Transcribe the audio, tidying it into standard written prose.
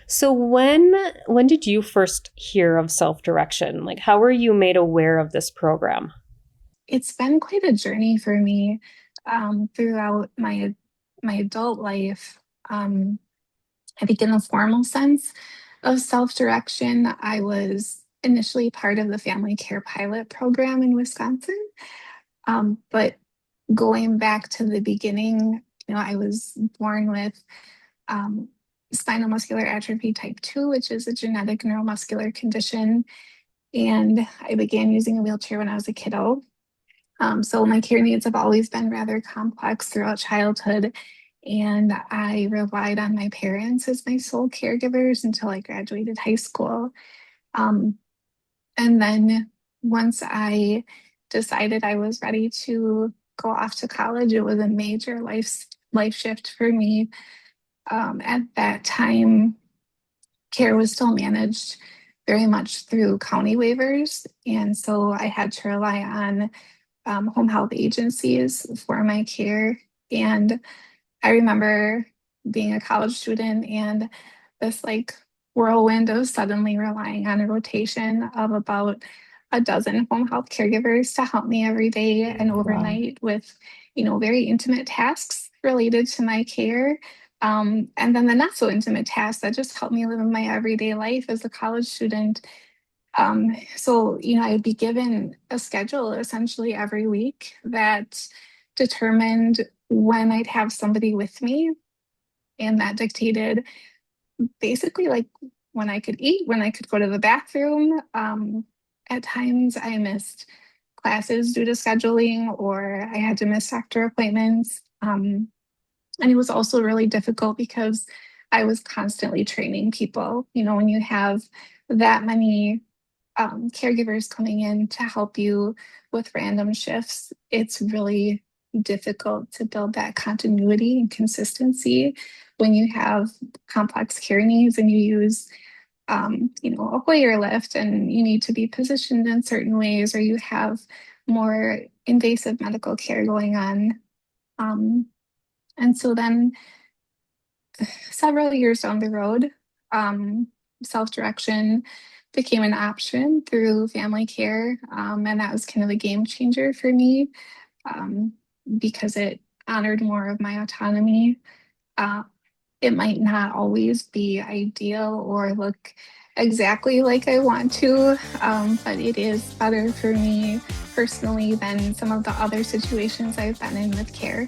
So when did you first hear of self-direction? Like how were you made aware of this program? It's been quite a journey for me throughout my adult life. Um, I think in the formal sense of self-direction, I was initially part of the family care pilot program in Wisconsin. But going back to the beginning, I was born with um, spinal muscular atrophy type 2, which is a genetic neuromuscular condition. And I began using a wheelchair when I was a kiddo. So my care needs have always been rather complex throughout childhood. And I relied on my parents as my sole caregivers until I graduated high school. Um, and then once I decided I was ready to go off to college, it was a major life shift for me. At that time, care was still managed very much through county waivers. And so I had to rely on home health agencies for my care. And I remember being a college student and this like whirlwind of suddenly relying on a rotation of about a dozen home health caregivers to help me every day and Wow. overnight with, very intimate tasks related to my care. And then the not so intimate tasks that just help me live in my everyday life as a college student. So, I'd be given a schedule essentially every week that determined when I'd have somebody with me, and that dictated basically like when I could eat, when I could go to the bathroom. At times, I missed classes due to scheduling, or I had to miss doctor appointments. And it was also really difficult because I was constantly training people. When you have that many caregivers coming in to help you with random shifts, it's really difficult to build that continuity and consistency when you have complex care needs and you use, a Hoyer lift and you need to be positioned in certain ways, or you have more invasive medical care going on. Um, and so then several years down the road, um, self direction became an option through family care. And that was kind of a game changer for me um, because it honored more of my autonomy. Uh, it might not always be ideal or look exactly like I want to, but it is better for me personally than some of the other situations I've been in with care.